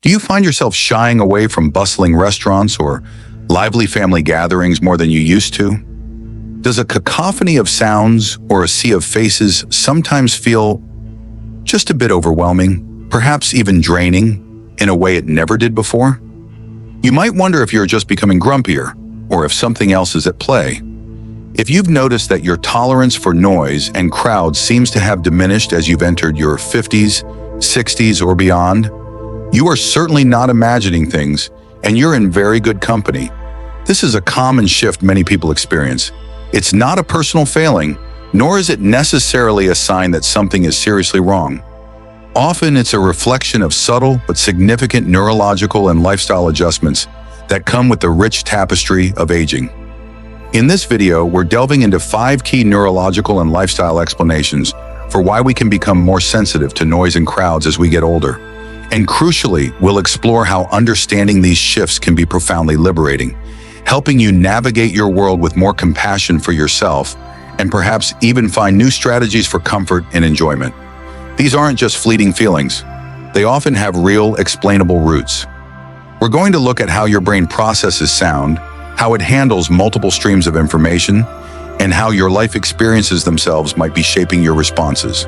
Do you find yourself shying away from bustling restaurants or lively family gatherings more than you used to? Does a cacophony of sounds or a sea of faces sometimes feel just a bit overwhelming, perhaps even draining, in a way it never did before? You might wonder if you're just becoming grumpier, or if something else is at play. If you've noticed that your tolerance for noise and crowds seems to have diminished as you've entered your 50s, 60s, or beyond, you are certainly not imagining things, and you're in very good company. This is a common shift many people experience. It's not a personal failing, nor is it necessarily a sign that something is seriously wrong. Often it's a reflection of subtle but significant neurological and lifestyle adjustments that come with the rich tapestry of aging. In this video, we're delving into 5 key neurological and lifestyle explanations for why we can become more sensitive to noise and crowds as we get older. And crucially, we'll explore how understanding these shifts can be profoundly liberating, helping you navigate your world with more compassion for yourself and perhaps even find new strategies for comfort and enjoyment. These aren't just fleeting feelings. They often have real, explainable roots. We're going to look at how your brain processes sound, how it handles multiple streams of information, and how your life experiences themselves might be shaping your responses.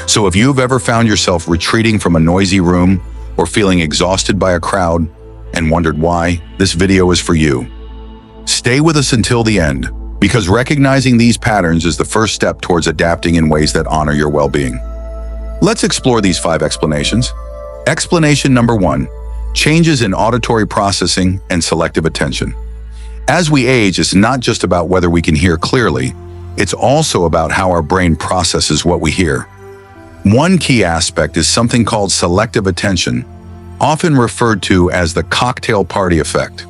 So if you've ever found yourself retreating from a noisy room or feeling exhausted by a crowd and wondered why, this video is for you. Stay with us until the end, because recognizing these patterns is the first step towards adapting in ways that honor your well-being. Let's explore these 5 explanations. Explanation number 1, changes in auditory processing and selective attention. As we age, it's not just about whether we can hear clearly, it's also about how our brain processes what we hear. One key aspect is something called selective attention, often referred to as the cocktail party effect.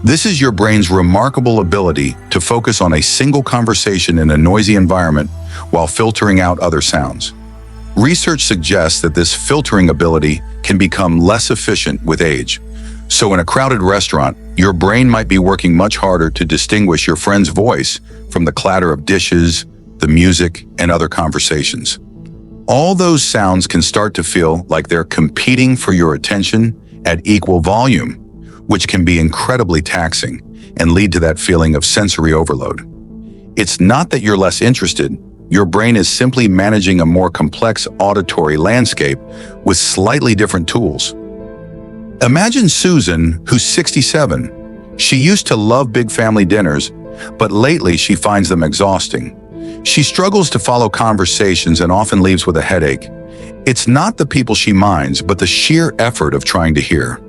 This is your brain's remarkable ability to focus on a single conversation in a noisy environment while filtering out other sounds. Research suggests that this filtering ability can become less efficient with age. So in a crowded restaurant, your brain might be working much harder to distinguish your friend's voice from the clatter of dishes, the music, and other conversations. All those sounds can start to feel like they're competing for your attention at equal volume, which can be incredibly taxing and lead to that feeling of sensory overload. It's not that you're less interested, your brain is simply managing a more complex auditory landscape with slightly different tools. Imagine Susan, who's 67. She used to love big family dinners, but lately she finds them exhausting. She struggles to follow conversations and often leaves with a headache. It's not the people she minds, but the sheer effort of trying to hear.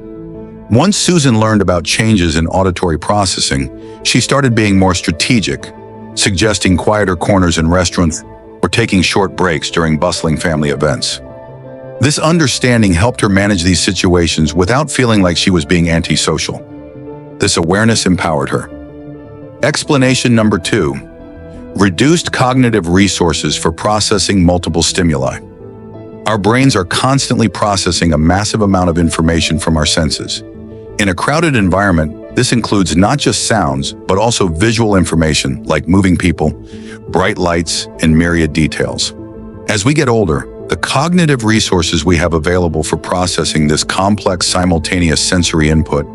Once Susan learned about changes in auditory processing, she started being more strategic, suggesting quieter corners in restaurants or taking short breaks during bustling family events. This understanding helped her manage these situations without feeling like she was being antisocial. This awareness empowered her. Explanation number 2, reduced cognitive resources for processing multiple stimuli. Our brains are constantly processing a massive amount of information from our senses. In a crowded environment, this includes not just sounds, but also visual information like moving people, bright lights, and myriad details. As we get older, the cognitive resources we have available for processing this complex simultaneous sensory input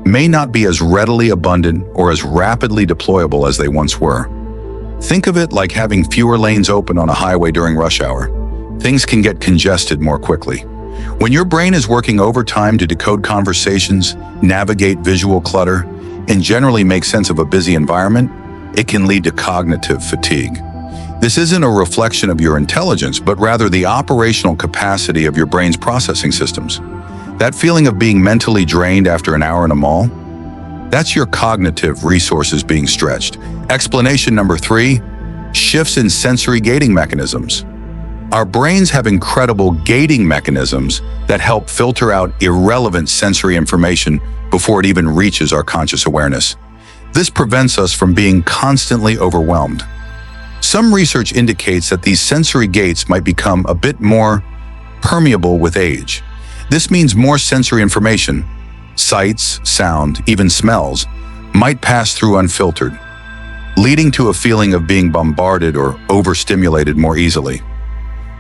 may not be as readily abundant or as rapidly deployable as they once were. Think of it like having fewer lanes open on a highway during rush hour. Things can get congested more quickly. When your brain is working overtime to decode conversations, navigate visual clutter, and generally make sense of a busy environment, it can lead to cognitive fatigue. This isn't a reflection of your intelligence, but rather the operational capacity of your brain's processing systems. That feeling of being mentally drained after an hour in a mall? That's your cognitive resources being stretched. Explanation number 3, shifts in sensory gating mechanisms. Our brains have incredible gating mechanisms that help filter out irrelevant sensory information before it even reaches our conscious awareness. This prevents us from being constantly overwhelmed. Some research indicates that these sensory gates might become a bit more permeable with age. This means more sensory information, sights, sound, even smells, might pass through unfiltered, leading to a feeling of being bombarded or overstimulated more easily.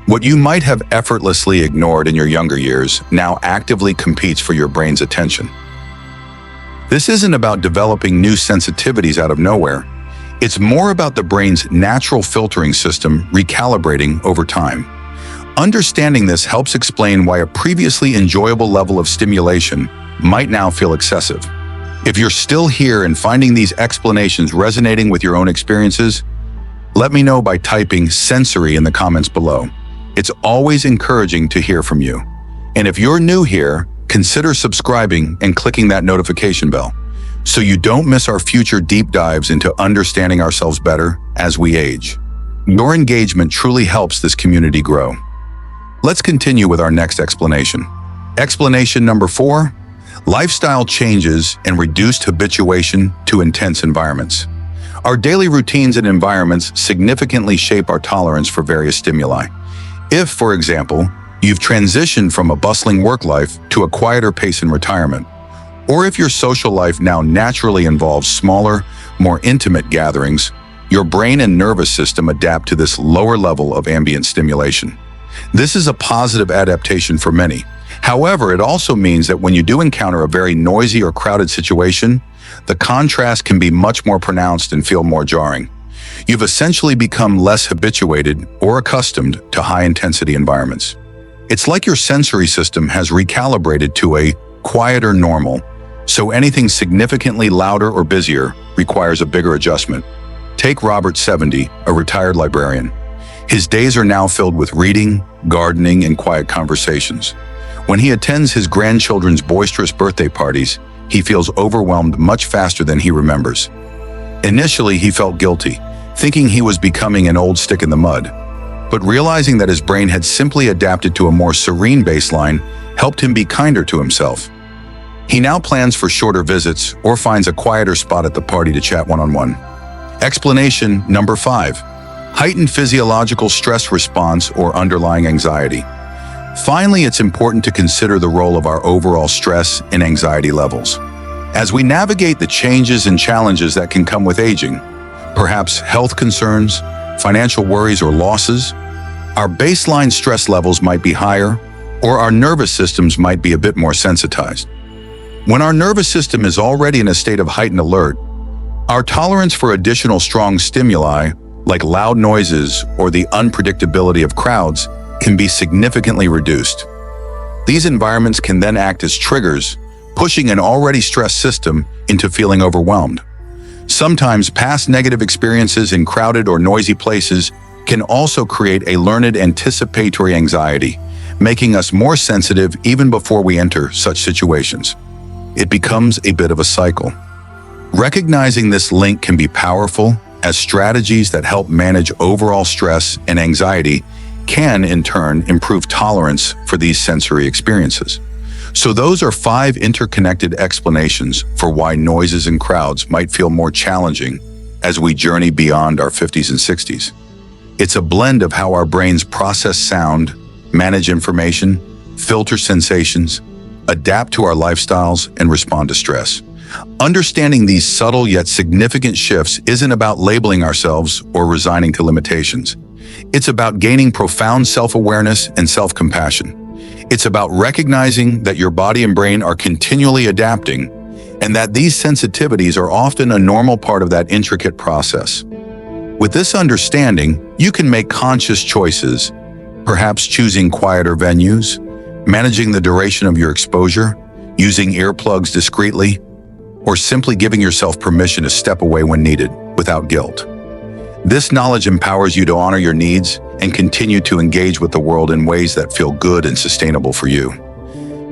What you might have effortlessly ignored in your younger years now actively competes for your brain's attention. This isn't about developing new sensitivities out of nowhere. It's more about the brain's natural filtering system recalibrating over time. Understanding this helps explain why a previously enjoyable level of stimulation might now feel excessive. If you're still here and finding these explanations resonating with your own experiences, let me know by typing sensory in the comments below. It's always encouraging to hear from you. And if you're new here, consider subscribing and clicking that notification bell so you don't miss our future deep dives into understanding ourselves better as we age. Your engagement truly helps this community grow. Let's continue with our next explanation. Explanation number 4, lifestyle changes and reduced habituation to intense environments. Our daily routines and environments significantly shape our tolerance for various stimuli. If, for example, you've transitioned from a bustling work life to a quieter pace in retirement, or if your social life now naturally involves smaller, more intimate gatherings, your brain and nervous system adapt to this lower level of ambient stimulation. This is a positive adaptation for many. However, it also means that when you do encounter a very noisy or crowded situation, the contrast can be much more pronounced and feel more jarring. You've essentially become less habituated or accustomed to high-intensity environments. It's like your sensory system has recalibrated to a quieter normal, so anything significantly louder or busier requires a bigger adjustment. Take Robert, 70, a retired librarian. His days are now filled with reading, gardening, and quiet conversations. When he attends his grandchildren's boisterous birthday parties, he feels overwhelmed much faster than he remembers. Initially, he felt guilty, thinking he was becoming an old stick in the mud. But realizing that his brain had simply adapted to a more serene baseline helped him be kinder to himself. He now plans for shorter visits or finds a quieter spot at the party to chat one-on-one. Explanation number 5. Heightened physiological stress response or underlying anxiety. Finally, it's important to consider the role of our overall stress and anxiety levels. As we navigate the changes and challenges that can come with aging, perhaps health concerns, financial worries, or losses, our baseline stress levels might be higher, or our nervous systems might be a bit more sensitized. When our nervous system is already in a state of heightened alert, our tolerance for additional strong stimuli, like loud noises or the unpredictability of crowds, can be significantly reduced. These environments can then act as triggers, pushing an already stressed system into feeling overwhelmed. Sometimes past negative experiences in crowded or noisy places can also create a learned anticipatory anxiety, making us more sensitive even before we enter such situations. It becomes a bit of a cycle. Recognizing this link can be powerful, as strategies that help manage overall stress and anxiety can, in turn, improve tolerance for these sensory experiences. So those are 5 interconnected explanations for why noises and crowds might feel more challenging as we journey beyond our 50s and 60s. It's a blend of how our brains process sound, manage information, filter sensations, adapt to our lifestyles, and respond to stress. Understanding these subtle yet significant shifts isn't about labeling ourselves or resigning to limitations. It's about gaining profound self-awareness and self-compassion. It's about recognizing that your body and brain are continually adapting, and that these sensitivities are often a normal part of that intricate process. With this understanding, you can make conscious choices, perhaps choosing quieter venues, managing the duration of your exposure, using earplugs discreetly, or simply giving yourself permission to step away when needed without guilt. This knowledge empowers you to honor your needs and continue to engage with the world in ways that feel good and sustainable for you.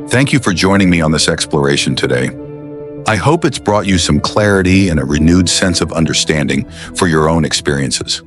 Thank you for joining me on this exploration today. I hope it's brought you some clarity and a renewed sense of understanding for your own experiences.